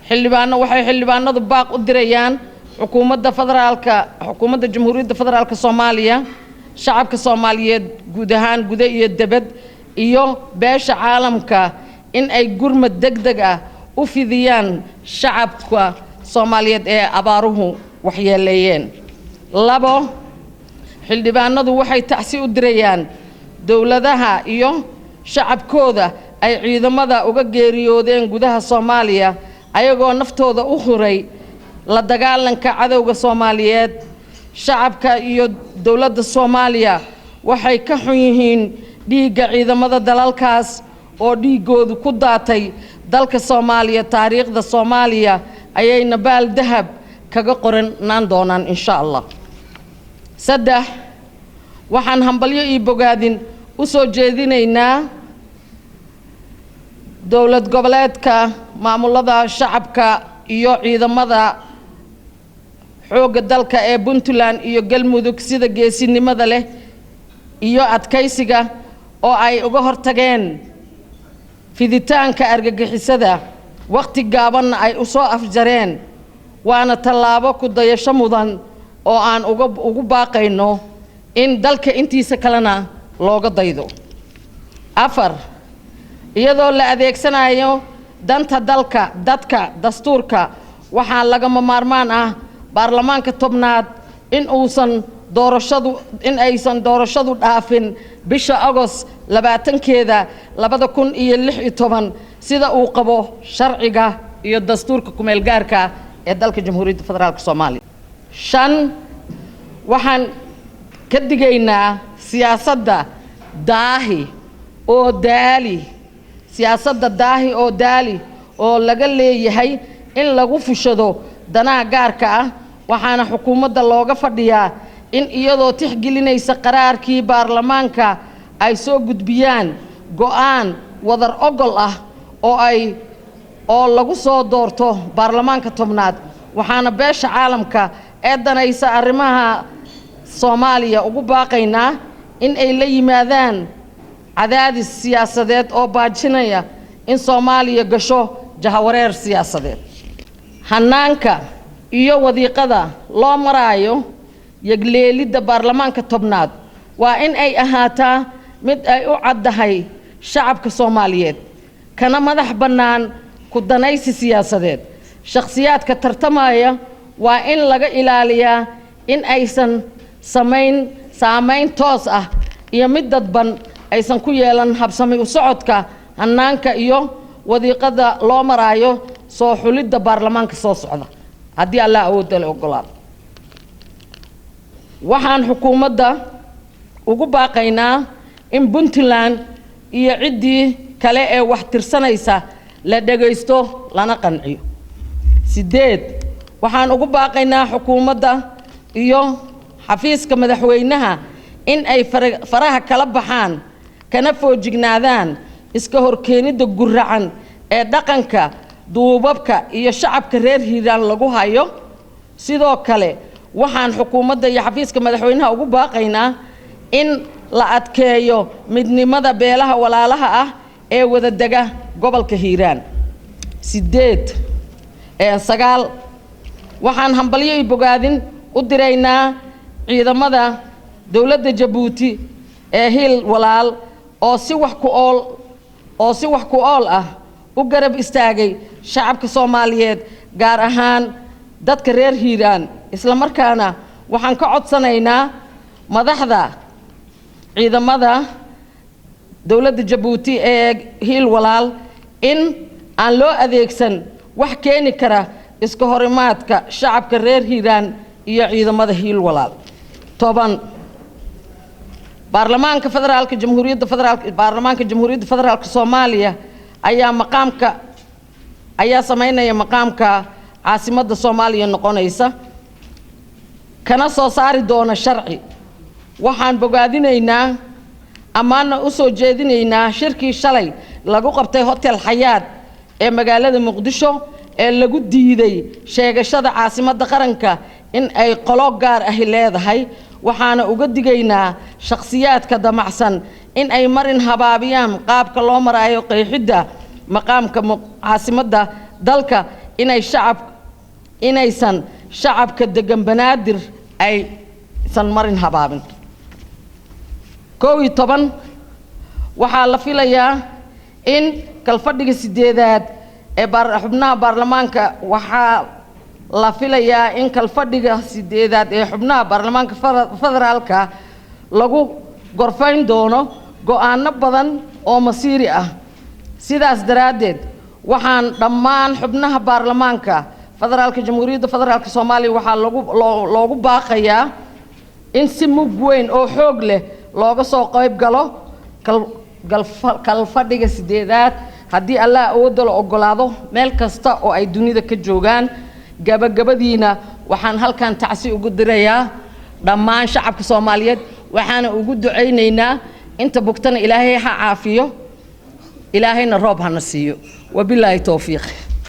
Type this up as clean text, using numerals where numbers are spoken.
xildhibaano waxay xildhibaanadu baaq u dirayaan xukuumadda jamhuuriyadda federaalka Soomaaliya shacabka Soomaaliyeed guud ahaan guud iyo dibad iyo beesha caalamka in ay gurmad degdeg ah u fidiyaan shacabka Soomaaliyeed ee abaaruhu waxyeeleeyeen. labo xildhibaanadu waxay tacsi u dirayaan dawladaha iyo shacabkooda ay ciidamada uga geeriyoodeen gudaha Soomaaliya ayagoo naftooda u huray la dagaalanka cadawga Soomaaliyeed. shacabka iyo dawladda Soomaaliya waxay ka xun yihiin dhiigga ciidamada dalalkaas oo dhiigoodu ku daatay dalka Soomaaliya. taariikhda Soomaaliya ayayna baal dahab kaga qoranaan doonaan insha Allah. saddex waxaan hambalyo iyo bogaadin u soo jeedinaynaa dawlad goboleedka maamulada shacabka iyo ciidamada xoogga dalka ee Puntland iyo Galmudug sida geesinimada leh iyo adkaysiga oo ay uga hortageen fiditaanka argagixisada waqti gaaban ay u soo afjareen. waana tallaabo ku dayasho mudan oo aan ugu baaqayno in dalka intiisa kalena looga daydo. afar iyadoo la adeegsanayo danta dalka dadka dastuurka waxaa lagama maarmaan ah baarlamaanka tobnaad in aysan doorashadu dhaafin bisha Agost 20keeda 2016 sida uu qabo sharciga iyo dastuurka kumeel gaarka ee dalka Jamhuuriyadda Federaalka Soomaaliya. shan waxaan ka digaynaa siyaasadda daahi oo daali oo laga leeyahay in lagu fushado danaha gaarka ah. waxaana xukuumadda looga fadhiyaa in iyadoo tixgelinaysa qaraarkii baarlamaanka ay soo gudbiyaan go'aan wadar ogol ah oo lagu soo doorto baarlamaanka tobnaad. waxaana beesha caalamka ee danaysa arrimaha Soomaaliya ugu baaqaynaa in ay la yimaadaan cadaadis siyaasadeed oo baajinaya in Soomaaliya gasho jahawareer siyaasadeed. hanaanka iyo wadiiqada loo maraayo yagleelidda baarlamaanka tobnaad waa in ay ahaataa mid ay u caddahay shacabka Soomaaliyeed kana madax bannaan ku danaysi siyaasadeed. shakhsiyaadka tartamaya waa in laga ilaaliyaa in aysan saameyn toos ah iyo mid dadban aysan ku yeelan habsami u socodka hanaanka iyo wadiiqada loo maraayo soo xulidda baarlamaanka soo socda haddii Allah awoodda la ogolaado. waxaan xukuumadda ugu baaqaynaa in Puntland iyo ciddii kale ee wax tirsanaysa la dhageysto lana qanciyo. sideed waxaan ugu baaqaynaa xukuumadda iyo xafiiska madaxweynaha in ay faraha kala baxaan kana foojignaadaan iska horkeenida guracan ee dhaqanka duubabka iyo shacabka reer Hiiraan lagu hayo. sidoo kale waxaan xukuumadda iyo xafiiska madaxweynaha ugu baaqaynaa in la adkeeyo midnimada beelaha walaalaha ah ee wada dega gobolka Hiiraan. sagaal waxaan hambalyo iyo bogaadin u diraynaa ciidamada dawladda Jabuuti ee Hiil Walaal oo si wax ku ool ah u garab istaagay shacabka Soomaaliyeed gaar ahaan dadka reer Hiiraan. isla markaana waxaan ka codsanaynaa madaxda ciidamada dawladda Jabuuti ee Hiil Walaal in aan loo adeegsan wax keeni kara iska horimaadka shacabka reer Hiiraan iyo ciidamada Hiil Walaal. 10 baarlamaanka Jamhuuriyadda Federaalka Soomaaliya ayaa sameynaya maqaamka caasimadda Soomaaliya noqonaysa kana soo saari doona sharci. waxaan bogaadinaynaa amaana u soo jeedinaynaa shirkii shalay lagu qabtay Hotel Xayaat ee magaalada Muqdisho ee lagu diiday sheegashada caasimadda qaranka in ay qolo gaar ah leedahay. waxaana uga digaynaa shakhsiyaadka damacsan in ay marin habaabiyaan qaabka loo maraayo qeexidda maqaamka caasimadda dalka inaysan shacabka degan Banaadir aysan marin habaabin. 11 waxaa la filayaa in kalfadhiga 8aad ee xubnaha baarlamaanka waxaa la filayaa in kalfadhiga 8aad ee xubnaha baarlamaanka federaalka lagu gorfayn doono go'aano badan oo masiiri ah. sidaas daraadeed waxaan dhammaan xubnaha baarlamaanka federaalka jamhuuriyadda federaalka Soomaaliya waxaa loogu baaqayaa in si mug weyn oo xoog leh looga soo qayb galo kalfadhiga 8aad haddii Allah awood la ogolaado meel kasta oo ay dunida ka joogaan. gabagabadiina waxaan halkan tacsi ugu dirayaa dhammaan shacabka Soomaaliyeed waxaana ugu duceynaynaa inta bogtana Ilaahay ha caafiyo ilaahayna roob hana siiyo wabillahi tawfiiq.